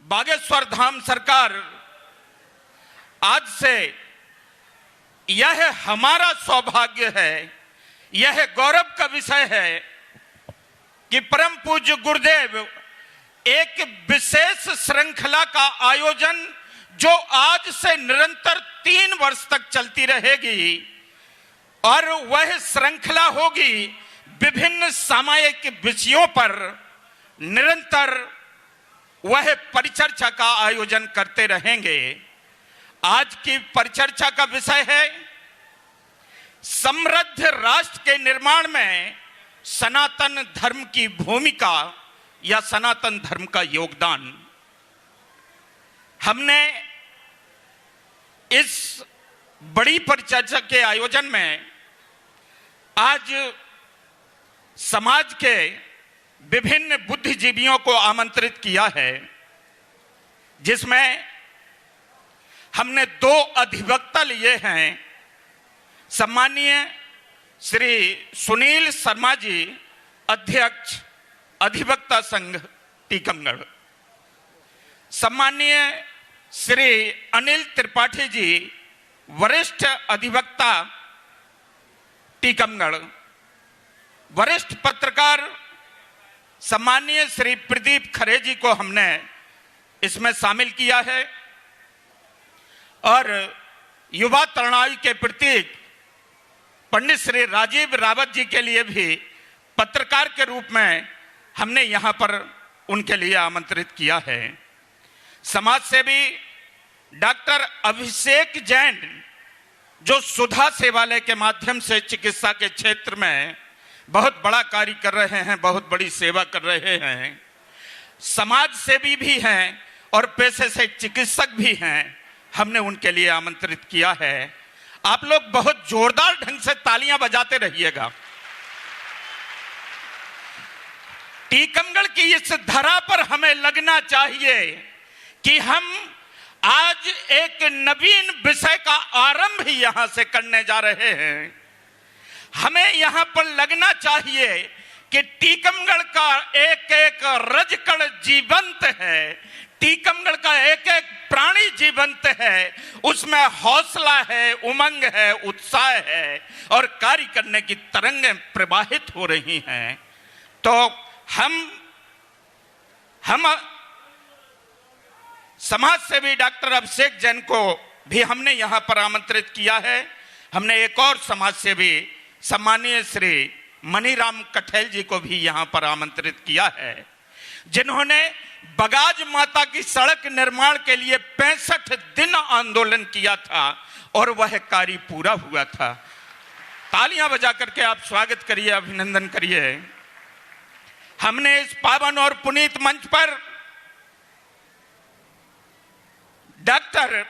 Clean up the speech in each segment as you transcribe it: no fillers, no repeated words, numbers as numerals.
बागेश्वर धाम सरकार आज से यह हमारा सौभाग्य है, यह गौरव का विषय है कि परम पूज्य गुरुदेव एक विशेष श्रृंखला का आयोजन जो आज से निरंतर 3 वर्ष तक चलती रहेगी और वह श्रृंखला होगी विभिन्न सामायिक विषयों पर निरंतर वह परिचर्चा का आयोजन करते रहेंगे। आज की परिचर्चा का विषय है समृद्ध राष्ट्र के निर्माण में सनातन धर्म की भूमिका या सनातन धर्म का योगदान। हमने इस बड़ी परिचर्चा के आयोजन में आज समाज के विभिन्न बुद्धिजीवियों को आमंत्रित किया है, जिसमें हमने 2 अधिवक्ता लिए हैं। सम्मानीय श्री सुनील शर्मा जी, अध्यक्ष अधिवक्ता संघ टीकमगढ़, सम्मानीय श्री अनिल त्रिपाठी जी, वरिष्ठ अधिवक्ता टीकमगढ़, वरिष्ठ पत्रकार सम्मानीय श्री प्रदीप खरे जी को हमने इसमें शामिल किया है और युवा तरुणाई के प्रतीक पंडित श्री राजीव रावत जी के लिए भी पत्रकार के रूप में हमने यहां पर उनके लिए आमंत्रित किया है। समाज सेवी डॉक्टर अभिषेक जैन जो सुधा सेवालय के माध्यम से चिकित्सा के क्षेत्र में बहुत बड़ा कार्य कर रहे हैं, बहुत बड़ी सेवा कर रहे हैं, समाज सेवी भी हैं और पेशे से चिकित्सक भी हैं, हमने उनके लिए आमंत्रित किया है। आप लोग बहुत जोरदार ढंग से तालियां बजाते रहिएगा। टीकमगढ़ की इस धरा पर हमें लगना चाहिए कि हम आज एक नवीन विषय का आरंभ ही यहां से करने जा रहे हैं। हमें यहां पर लगना चाहिए कि टीकमगढ़ का एक एक रजकण जीवंत है, टीकमगढ़ का एक एक प्राणी जीवंत है, उसमें हौसला है, उमंग है, उत्साह है और कार्य करने की तरंगें प्रवाहित हो रही हैं। तो हम समाज सेवी डॉक्टर अभिषेक जैन को भी हमने यहां पर आमंत्रित किया है। हमने एक और समाज सेवी सम्मानीय श्री मनीराम कठेल जी को भी यहां पर आमंत्रित किया है, जिन्होंने बगाज माता की सड़क निर्माण के लिए 65 दिन आंदोलन किया था और वह कार्य पूरा हुआ था। तालियां बजा करके आप स्वागत करिए, अभिनंदन करिए। हमने इस पावन और पुनीत मंच पर डॉक्टर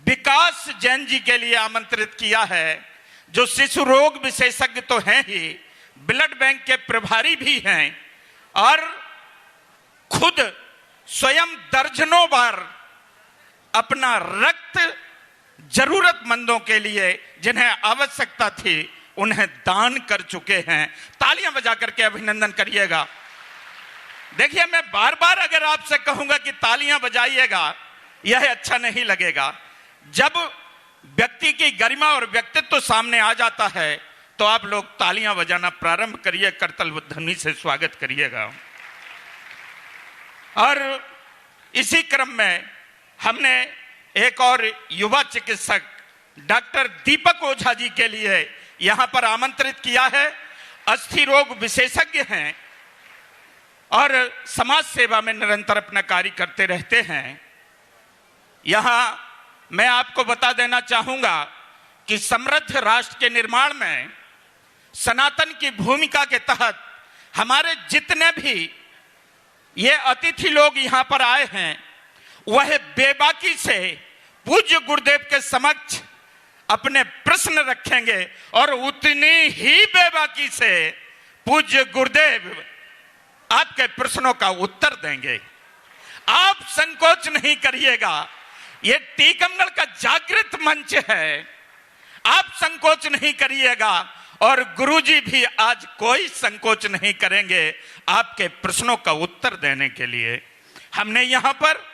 विकास जैन जी के लिए आमंत्रित किया है, जो शिशु रोग विशेषज्ञ तो हैं ही, ब्लड बैंक के प्रभारी भी हैं और खुद स्वयं दर्जनों बार अपना रक्त जरूरतमंदों के लिए जिन्हें आवश्यकता थी उन्हें दान कर चुके हैं। तालियां बजा करके अभिनंदन करिएगा। देखिए, मैं बार बार अगर आपसे कहूंगा कि तालियां बजाइएगा, यह अच्छा नहीं लगेगा। जब व्यक्ति की गरिमा और व्यक्तित्व सामने आ जाता है तो आप लोग तालियां बजाना प्रारंभ करिए, करतल ध्वनि से स्वागत करिएगा। और इसी क्रम में हमने एक और युवा चिकित्सक डॉक्टर दीपक ओझा जी के लिए यहां पर आमंत्रित किया है। अस्थि रोग विशेषज्ञ हैं और समाज सेवा में निरंतर अपना कार्य करते रहते हैं। यहां मैं आपको बता देना चाहूंगा कि समृद्ध राष्ट्र के निर्माण में सनातन की भूमिका के तहत हमारे जितने भी ये अतिथि लोग यहां पर आए हैं, वह बेबाकी से पूज्य गुरुदेव के समक्ष अपने प्रश्न रखेंगे और उतनी ही बेबाकी से पूज्य गुरुदेव आपके प्रश्नों का उत्तर देंगे। आप संकोच नहीं करिएगा, ये टीकमगढ़ का जागृत मंच है, आप संकोच नहीं करिएगा और गुरुजी भी आज कोई संकोच नहीं करेंगे आपके प्रश्नों का उत्तर देने के लिए। हमने यहाँ पर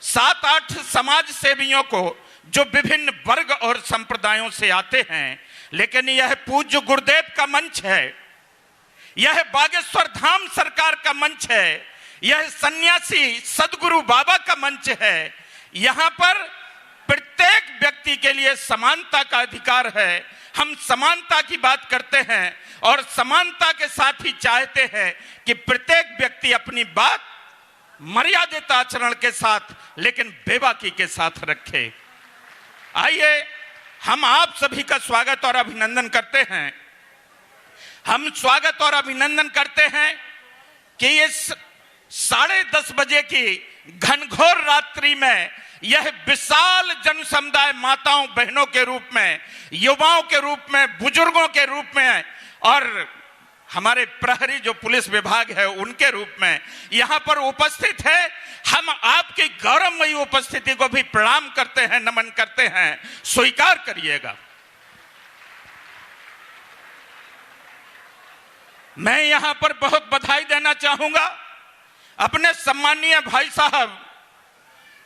7-8 समाज सेवियों को जो विभिन्न वर्ग और संप्रदायों से आते हैं, लेकिन यह पूज्य गुरुदेव का मंच है, यह बागेश्वर धाम सरकार का मंच है, यह सन्यासी सदगुरु बाबा का मंच है। यहाँ पर प्रत्येक व्यक्ति के लिए समानता का अधिकार है। हम समानता की बात करते हैं और समानता के साथ ही चाहते हैं कि प्रत्येक व्यक्ति अपनी बात मर्यादित आचरण के साथ लेकिन बेबाकी के साथ रखे। आइए हम आप सभी का स्वागत और अभिनंदन करते हैं। हम स्वागत और अभिनंदन करते हैं कि इस 10:30 बजे की घनघोर रात्रि में यह विशाल जन समुदाय माताओं बहनों के रूप में, युवाओं के रूप में, बुजुर्गों के रूप में और हमारे प्रहरी जो पुलिस विभाग है उनके रूप में यहां पर उपस्थित है। हम आपकी गौरवमयी उपस्थिति को भी प्रणाम करते हैं, नमन करते हैं, स्वीकार करिएगा। मैं यहां पर बहुत बधाई देना चाहूंगा अपने सम्मानीय भाई साहब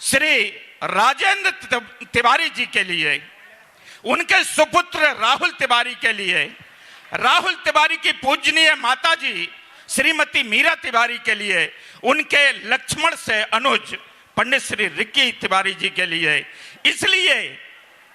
श्री राजेंद्र तिवारी जी के लिए, उनके सुपुत्र राहुल तिवारी के लिए, राहुल तिवारी की पूजनीय माता जी श्रीमती मीरा तिवारी के लिए, उनके लक्ष्मण से अनुज पंडित श्री रिक्की तिवारी जी के लिए। इसलिए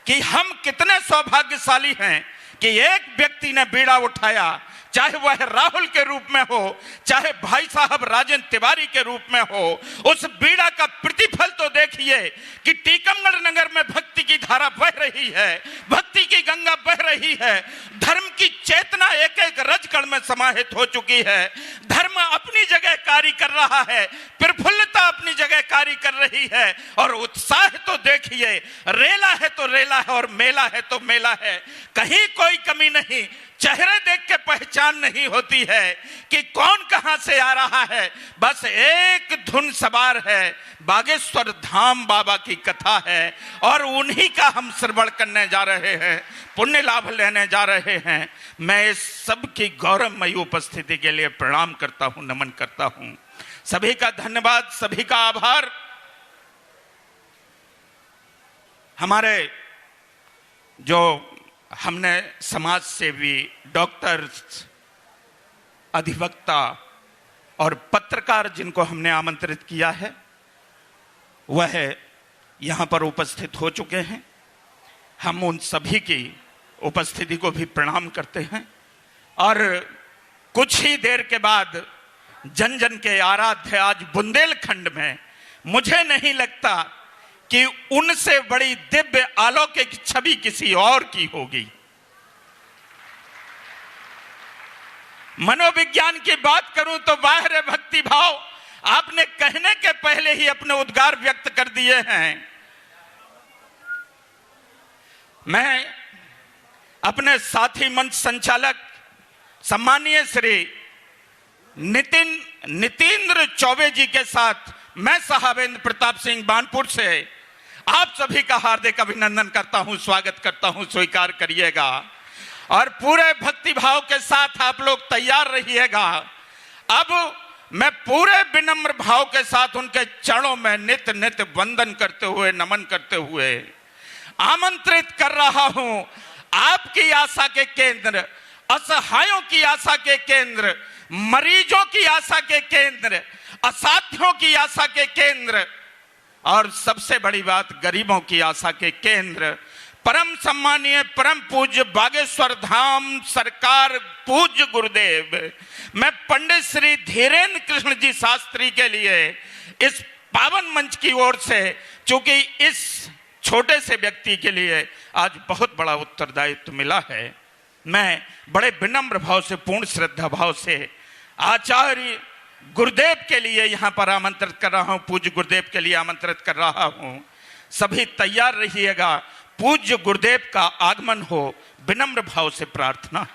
कि हम कितने सौभाग्यशाली हैं कि एक व्यक्ति ने बीड़ा उठाया, चाहे वह राहुल के रूप में हो, चाहे भाई साहब राजेंद्र तिवारी के रूप में हो। उस बीड़ा का प्रतिफल तो देखिए कि टीकमगढ़ नगर में भक्ति की धारा बह रही है, भक्ति की गंगा बह रही है, धर्म की चेतना एक एक रजकण में समाहित हो चुकी है, धर्म अपनी जगह कार्य कर रहा है, प्रफुल्लता अपनी जगह कार्य कर रही है और उत्साह तो देखिए, रेला है तो रेला है और मेला है तो मेला है, कहीं कोई कमी नहीं। चेहरे देख के पहचान नहीं होती है कि कौन कहां से आ रहा है, बस एक धुन सवार है, बागेश्वर धाम बाबा की कथा है और उन्हीं का हम श्रवण करने जा रहे हैं, पुण्य लाभ लेने जा रहे हैं। मैं इस सब की गौरवमयी उपस्थिति के लिए प्रणाम करता हूं, नमन करता हूं। सभी का धन्यवाद, सभी का आभार। हमारे जो हमने समाज सेवी, डॉक्टर्स, अधिवक्ता और पत्रकार जिनको हमने आमंत्रित किया है वह यहाँ पर उपस्थित हो चुके हैं। हम उन सभी की उपस्थिति को भी प्रणाम करते हैं और कुछ ही देर के बाद जन जन के आराध्य आज बुंदेलखंड में मुझे नहीं लगता कि उनसे बड़ी दिव्य अलौकिक छवि किसी और की होगी। मनोविज्ञान की बात करूं तो बाहर भक्ति भाव आपने कहने के पहले ही अपने उद्गार व्यक्त कर दिए हैं। मैं अपने साथी मंच संचालक सम्मानीय श्री नितेंद्र चौबे जी के साथ मैं साहबेंद्र प्रताप सिंह बानपुर से आप सभी का हार्दिक अभिनंदन करता हूं, स्वागत करता हूं, स्वीकार करिएगा और पूरे भक्ति भाव के साथ आप लोग तैयार रहिएगा। अब मैं पूरे विनम्र भाव के साथ उनके चरणों में नित्य नित्य वंदन करते हुए, नमन करते हुए आमंत्रित कर रहा हूं आपकी आशा के केंद्र, असहायों की आशा के केंद्र, मरीजों की आशा के केंद्र, असाध्यों की आशा के केंद्र और सबसे बड़ी बात गरीबों की आशा के केंद्र, परम सम्मानीय परम पूज्य बागेश्वर धाम सरकार पूज्य गुरुदेव, मैं पंडित श्री धीरेन्द्र कृष्ण जी शास्त्री के लिए इस पावन मंच की ओर से, चूंकि इस छोटे से व्यक्ति के लिए आज बहुत बड़ा उत्तरदायित्व मिला है, मैं बड़े विनम्र भाव से, पूर्ण श्रद्धा भाव से आचार्य गुरुदेव के लिए यहां पर आमंत्रित कर रहा हूं, पूज्य गुरुदेव के लिए आमंत्रित कर रहा हूं। सभी तैयार रहिएगा, पूज्य गुरुदेव का आगमन हो, विनम्र भाव से प्रार्थना।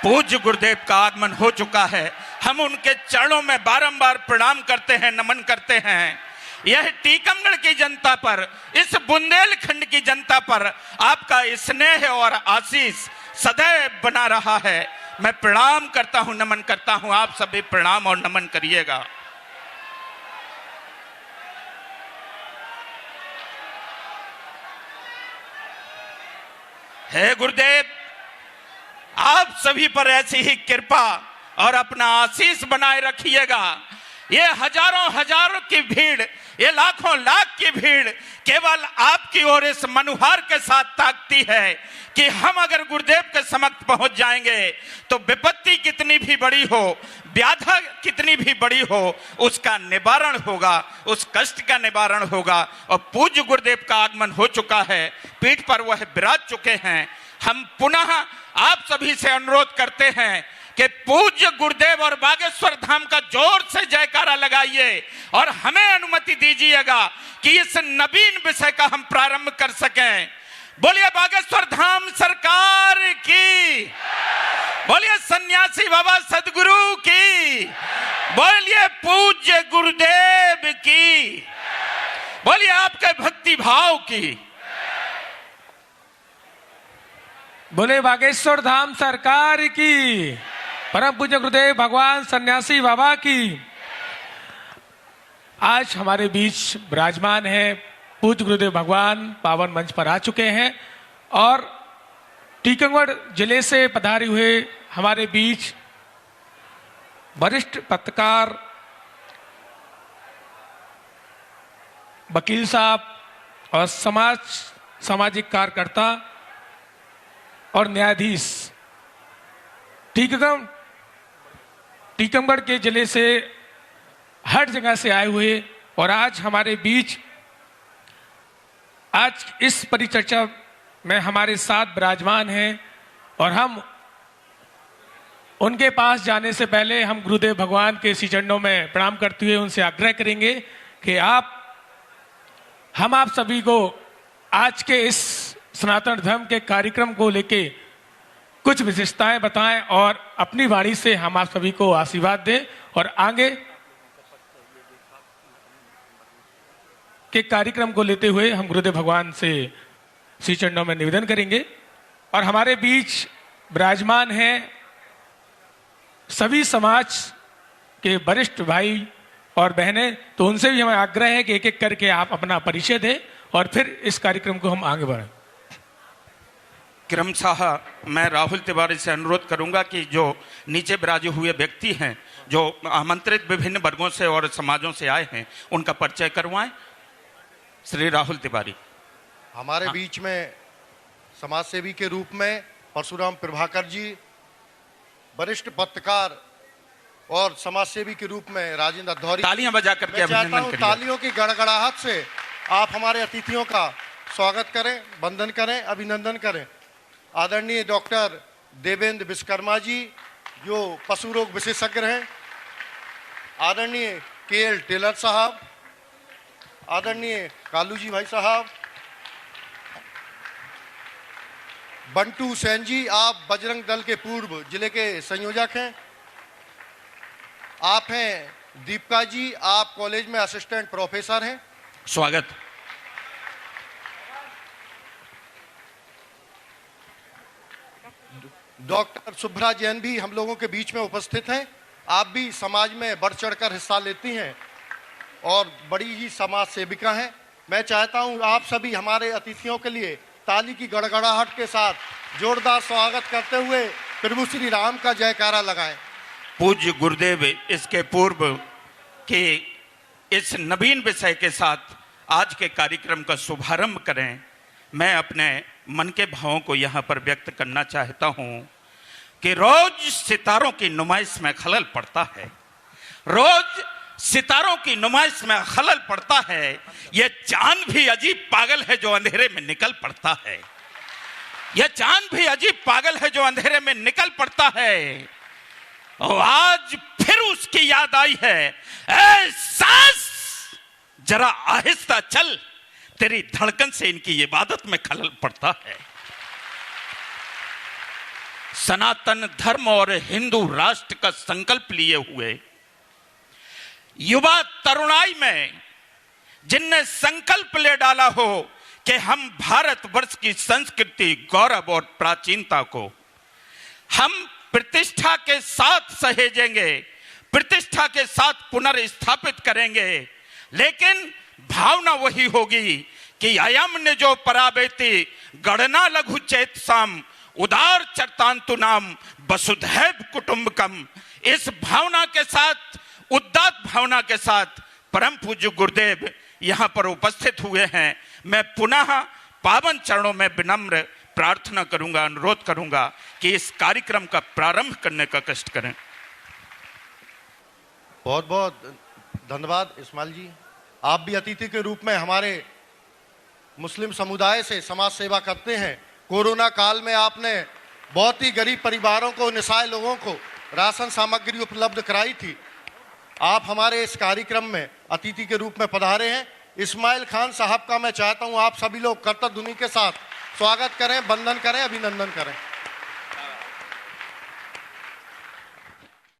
पूज्य गुरुदेव का आगमन हो चुका है। हम उनके चरणों में बारंबार प्रणाम करते हैं, नमन करते हैं यह टीकमगढ़ की जनता पर, इस बुंदेलखंड की जनता पर आपका स्नेह और आशीष सदैव बना रहा है। मैं प्रणाम करता हूं, नमन करता हूं। आप सभी प्रणाम और नमन करिएगा। हे गुरुदेव, आप सभी पर ऐसी ही कृपा और अपना आशीष बनाए रखिएगा। ये हजारों हजारों की भीड़, ये लाखों लाख की भीड़ केवल आपकी ओर इस मनुहार के साथ ताकती है कि हम अगर गुरुदेव के समक्ष पहुंच जाएंगे तो विपत्ति कितनी भी बड़ी हो, व्याधा कितनी भी बड़ी हो, उसका निवारण होगा, उस कष्ट का निवारण होगा। और पूज्य गुरुदेव का आगमन हो चुका है, पीठ पर वह विराज चुके हैं। हम पुनः आप सभी से अनुरोध करते हैं कि पूज्य गुरुदेव और बागेश्वर धाम का जोर से जयकारा लगाइए और हमें अनुमति दीजिएगा कि इस नवीन विषय का हम प्रारंभ कर सकें। बोलिए बागेश्वर धाम सरकार की, बोलिए सन्यासी बाबा सदगुरु की, बोलिए पूज्य गुरुदेव की, बोलिए आपके भक्ति भाव की। बोले बागेश्वर धाम सरकार की, परम पूज्य गुरुदेव भगवान सन्यासी बाबा की। आज हमारे बीच विराजमान है पूज्य गुरुदेव भगवान पावन मंच पर आ चुके हैं और टीकमगढ़ जिले से पधारे हुए हमारे बीच वरिष्ठ पत्रकार वकील साहब और सामाजिक कार्यकर्ता और न्यायाधीश टीकमगढ़ के जिले से हर जगह से आए हुए और आज हमारे बीच आज इस परिचर्चा में हमारे साथ विराजमान हैं। और हम उनके पास जाने से पहले हम गुरुदेव भगवान के श्री चरणों में प्रणाम करते हुए उनसे आग्रह करेंगे कि हम आप सभी को आज के इस सनातन धर्म के कार्यक्रम को लेके कुछ विशेषताएं बताएं और अपनी वाणी से हम आप सभी को आशीर्वाद दें और आगे के कार्यक्रम को लेते हुए हम गुरुदेव भगवान से श्री चरणों में निवेदन करेंगे। और हमारे बीच विराजमान हैं सभी समाज के वरिष्ठ भाई और बहनें, तो उनसे भी हमें आग्रह है कि एक एक करके आप अपना परिचय दें और फिर इस कार्यक्रम को हम आगे बढ़ाएं। क्रमशः मैं राहुल तिवारी से अनुरोध करूंगा कि जो नीचे विराजे हुए व्यक्ति हैं, जो आमंत्रित विभिन्न वर्गों से और समाजों से आए हैं, उनका परिचय करवाएं। श्री राहुल तिवारी। हमारे बीच में समाज सेवी के रूप में परशुराम प्रभाकर जी, वरिष्ठ पत्रकार और समाज सेवी के रूप में राजेंद्र अधौरी। तालियां बजा करके अभिनंदन करिए। तालियों की गड़गड़ाहट से आप हमारे अतिथियों का स्वागत करें, वंदन करें, अभिनंदन करें। आदरणीय डॉक्टर देवेंद्र विश्वकर्मा जी जो पशु रोग विशेषज्ञ हैं, आदरणीय केएल टेलर साहब, आदरणीय कालू जी भाई साहब, बंटू सेन जी, आप बजरंग दल के पूर्व जिले के संयोजक हैं। आप हैं दीपिका जी, आप कॉलेज में असिस्टेंट प्रोफेसर हैं। स्वागत। डॉक्टर शुभ्रा जैन भी हम लोगों के बीच में उपस्थित हैं। आप भी समाज में बढ़ चढ़कर हिस्सा लेती हैं और बड़ी ही समाज सेविका हैं। मैं चाहता हूं आप सभी हमारे अतिथियों के लिए ताली की गड़गड़ाहट के साथ जोरदार स्वागत करते हुए प्रभु श्री राम का जयकारा लगाएं। पूज्य गुरुदेव इसके पूर्व के इस नवीन विषय के साथ आज के कार्यक्रम का शुभारंभ करें, मैं अपने मन के भावों को यहाँ पर व्यक्त करना चाहता हूँ कि रोज सितारों की नुमाइश में खलल पड़ता है, रोज सितारों की नुमाइश में खलल पड़ता है। यह चांद भी अजीब पागल है जो अंधेरे में निकल पड़ता है, यह चांद भी अजीब पागल है जो अंधेरे में निकल पड़ता है। और आज फिर उसकी याद आई है, ऐ सांस जरा आहिस्ता चल, तेरी धड़कन से इनकी इबादत में खलल पड़ता है। सनातन धर्म और हिंदू राष्ट्र का संकल्प लिए हुए युवा तरुणाई में जिनने संकल्प ले डाला हो कि हम भारतवर्ष की संस्कृति, गौरव और प्राचीनता को हम प्रतिष्ठा के साथ सहेजेंगे, प्रतिष्ठा के साथ पुनर्स्थापित करेंगे। लेकिन भावना वही होगी कि अयम ने जो परावेति गणना लघु चेत साम उदार चरतांतु नाम वसुधैव कुटुंबकम। इस भावना के साथ, उदात्त भावना के साथ परम पूज्य गुरुदेव यहाँ पर उपस्थित हुए हैं। मैं पुनः पावन चरणों में विनम्र प्रार्थना करूंगा, अनुरोध करूंगा कि इस कार्यक्रम का प्रारंभ करने का कष्ट करें। बहुत बहुत धन्यवाद इस्माइल जी। आप भी अतिथि के रूप में हमारे मुस्लिम समुदाय से समाज सेवा करते हैं। कोरोना काल में आपने बहुत ही गरीब परिवारों को, निसहाय लोगों को राशन सामग्री उपलब्ध कराई थी। आप हमारे इस कार्यक्रम में अतिथि के रूप में पधारे हैं। इस्माइल खान साहब का मैं चाहता हूं आप सभी लोग करतब ध्वनि के साथ स्वागत करें, वंदन करें, अभिनंदन करें।